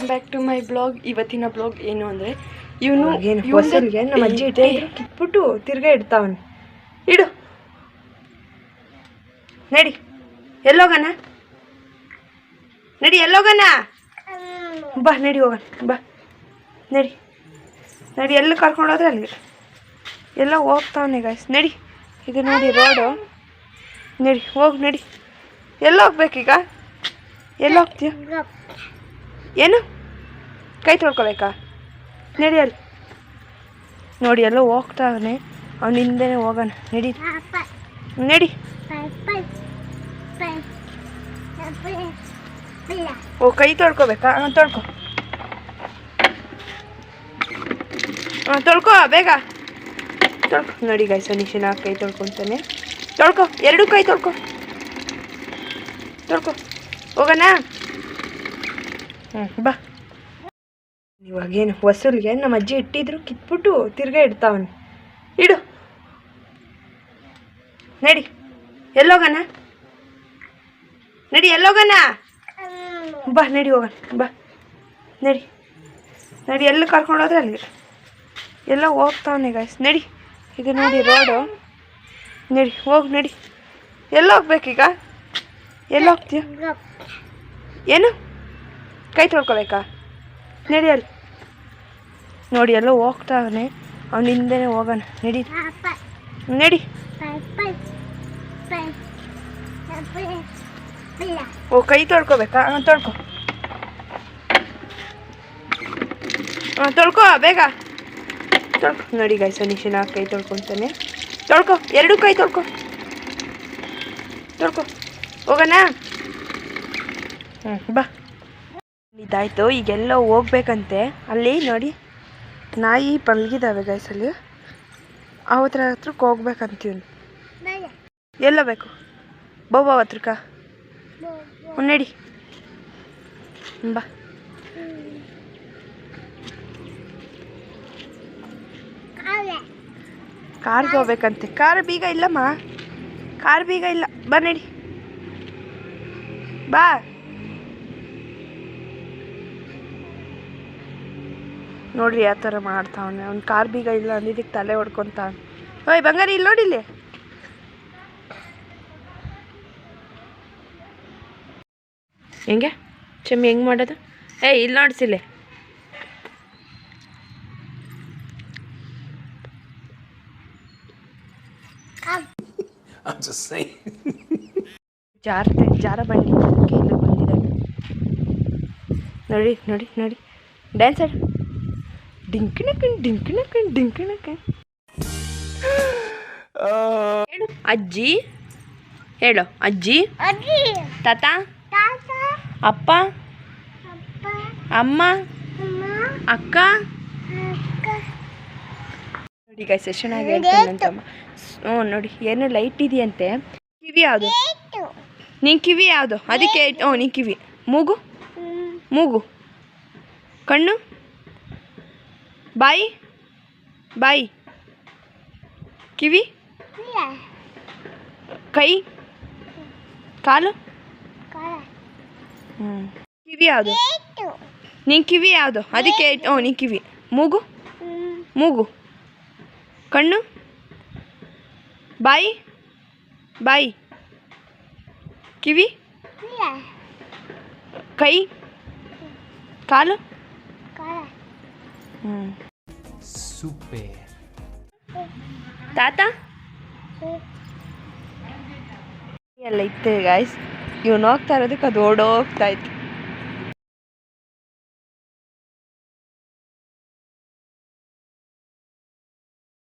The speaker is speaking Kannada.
Welcome back to my blog. ಇವತ್ತಿನ ಬ್ಲಾಗ್ ಏನು ಅಂದರೆ ಇವನು ಹೊಸಲ್ಗೆ ನಮ್ಮ ಅಜ್ಜಿ ಇಟ್ಟಿದ್ರು ಕಿತ್ಬಿಟ್ಟು ತಿರ್ಗಾ ಇಡ್ತಾವನು. ಇಡು ನಡಿ, ಎಲ್ಲೋಗಣ ನಡಿ, ಎಲ್ಲೋಗಣ ಬಾ, ನಡಿ ಹೋಗೋಣ ಬಾ, ನಡಿ ನಡಿ. ಎಲ್ಲಿ ಕರ್ಕೊಂಡೋದ್ರೆ ಅಲ್ಲಿ ಎಲ್ಲ ಹೋಗ್ತಾವನೆ ಗಾಯ್ಸ್. ನಡಿ, ಇದು ನೋಡಿ ರೋಡು. ನಡಿ ಹೋಗಿ, ನಡಿ. ಎಲ್ಲ ಹೋಗ್ಬೇಕೀಗ? ಎಲ್ಲ ಹೋಗ್ತೀಯ? ಏನು ಕೈ ತೊಳ್ಕೊಬೇಕಾ? ನಡಿ ಅಲ್ಲಿ ನೋಡಿ ಎಲ್ಲ ಹೋಗ್ತಾವನೆ. ಅವ್ನ ಹಿಂದೆನೇ ಹೋಗೋಣ. ನಡಿ ನಡಿ. ಓ ಕೈ ತೊಳ್ಕೊಬೇಕಾ? ತೊಳ್ಕೊ, ತೊಳ್ಕೊ ಬೇಗ ತೊಳ್ಕೊ. ನೋಡಿ ಗಾಯ್ಸ್, ನಿಶಿನ ಕೈ ತೊಳ್ಕೊತಾನೆ. ತೊಳ್ಕೊ, ಎರಡೂ ಕೈ ತೊಳ್ಕೊ, ತೊಳ್ಕೊ. ಹೋಗೋಣ? ಬಾ. ಇವಾಗೇನು ಹೊಸಲ್ಗೆ ನಮ್ಮ ಅಜ್ಜಿ ಇಟ್ಟಿದ್ರು ಕಿತ್ಬಿಟ್ಟು ತಿರ್ಗಾ ಇಡ್ತಾವನು. ಇಡು ನಡಿ, ಎಲ್ಲೋಗೋಣ? ನಡಿ, ಎಲ್ಲೋಗೋಣ? ಬಾ, ನಡಿ ಹೋಗೋಣ ಬಾ, ನಡಿ ನಡಿ. ಎಲ್ಲಿ ಕರ್ಕೊಂಡೋದ್ರೆ ಅಲ್ಲಿ ಎಲ್ಲ ಹೋಗ್ತಾವನೆ ಗಾಯ್ಸ್. ನಡಿ, ಇದು ನೋಡಿ ರೋಡು. ನಡಿ ಹೋಗಿ, ನಡಿ. ಎಲ್ಲ ಹೋಗ್ಬೇಕೀಗ? ಎಲ್ಲ ಹೋಗ್ತೀಯ? ಏನು ಕೈ ತೊಳ್ಕೊಬೇಕಾ? ನಡಿ ಅಲ್ಲಿ ನೋಡಿ ಎಲ್ಲ ಹೋಗ್ತಾವನೆ. ಅವ್ನ ಹಿಂದೆನೇ ಹೋಗೋಣ. ನಡಿ ನಡಿ. ಓ ಕೈ ತೊಳ್ಕೊಬೇಕಾ? ತೊಳ್ಕೊ, ತೊಳ್ಕೊ ಬೇಗ ತೊಳ್ಕೊ. ನೋಡಿ ಗಾಯ್ಸ್, ನಿಶಿನ ಕೈ ತೊಳ್ಕೊತಾನೆ. ತೊಳ್ಕೊ, ಎರಡೂ ಕೈ ತೊಳ್ಕೊ, ತೊಳ್ಕೊ. ಹೋಗೋಣ? ಬಾ. ಇದಾಯ್ತು, ಈಗೆಲ್ಲ ಹೋಗ್ಬೇಕಂತೆ. ಅಲ್ಲಿ ನೋಡಿ ನಾಯಿ ಮಲಗಿದ್ದಾವೆ ಗಾಯ್ಸ್. ಅಲ್ಲಿ ಅವತ್ರ ಹತ್ರಕ್ಕೆ ಹೋಗ್ಬೇಕಂತೀವಿ. ಎಲ್ಲ ಬೇಕು ಬಾಬಾ ಹತ್ರಕ್ಕ? ನಡಿ ಬಾ. ಕಾರ್ಗೆ ಹೋಗ್ಬೇಕಂತೆ. ಕಾರ್ ಬೀಗ ಇಲ್ಲಮ್ಮ, ಕಾರ್ ಬೀಗ ಇಲ್ಲ. ಬಾ ನಡಿ ಬಾ. ನೋಡ್ರಿ ಯಾವ ಥರ ಮಾಡ್ತಾವನೆ. ಅವ್ನು ಕಾರ್ ಬೀಗ ಇಲ್ಲ ಅಂದಿದ್ದಕ್ಕೆ ತಲೆ ಹೊಡ್ಕೊತಾವನೆ. ಓಯ್ ಬಂಗಾರಿ, ಇಲ್ಲಿ ನೋಡಿಲ್ಲಿ. ಹೆಂಗೆ ಚಮ್ಮಿ ಹೆಂಗೆ ಮಾಡೋದು? ಇಲ್ಲಿ ನೋಡ್ಸಿಲ್ಲ. ಜಾರ ಬಂಡಿ ಇಲ್ಲಿ ಬಂದಿದ್ದಾನೆ. ನೋಡಿ ನೋಡಿ ನೋಡಿ, ಡ್ಯಾನ್ಸ್ ಆಡು. ಡಿಂಕಿಣಕಣ್ ಡಿಂಕಿಣಕಣ್ ಡಿಂಕಿಣಕಣ್. ಹೇಳು ಅಜ್ಜಿ, ಹೇಳು ಅಜ್ಜಿ, ತಾತ, ಅಪ್ಪ, ಅಮ್ಮ, ಅಕ್ಕ. ನೋಡಿ ಗಾಯ್ಸ್, ಎಷ್ಟು ಚೆನ್ನಾಗಿ ಹೇಳ್ತಾನಂತಮ್ಮ. ನೋಡಿ ಏನು ಲೈಟ್ ಇದೆಯಂತೆ. ಕಿವಿ ಯಾವುದು? ನಿನ್ನ ಕಿವಿ ಯಾವುದು? ಅದಕ್ಕೆ ನಿನ್ನ ಕಿವಿ. ಮೂಗು, ಮೂಗು, ಕಣ್ಣು, ಬಾಯಿ, ಬಾಯಿ, ಕಿವಿ, ಕೈ, ಕಾಲು. ಕಿವಿ ಯಾವುದು? ನಿನ್ನ ಕಿವಿ ಯಾವುದು? ಅದಕ್ಕೆ ನಿನ್ನ ಕಿವಿ. ಮೂಗು, ಮೂಗು, ಕಣ್ಣು, ಬಾಯಿ, ಬಾಯಿ, ಕಿವಿ, ಕೈ, ಕಾಲು. ಸೂಪರ್ ತಾತ. ಎಲ್ಲ ಇತ್ತು ಗಾಯ್ಸ್. ಇವನು ಹೋಗ್ತಾ ಇರೋದಕ್ಕೆ ಅದು ಓಡೋಗ್ತಾ ಇತ್ತು.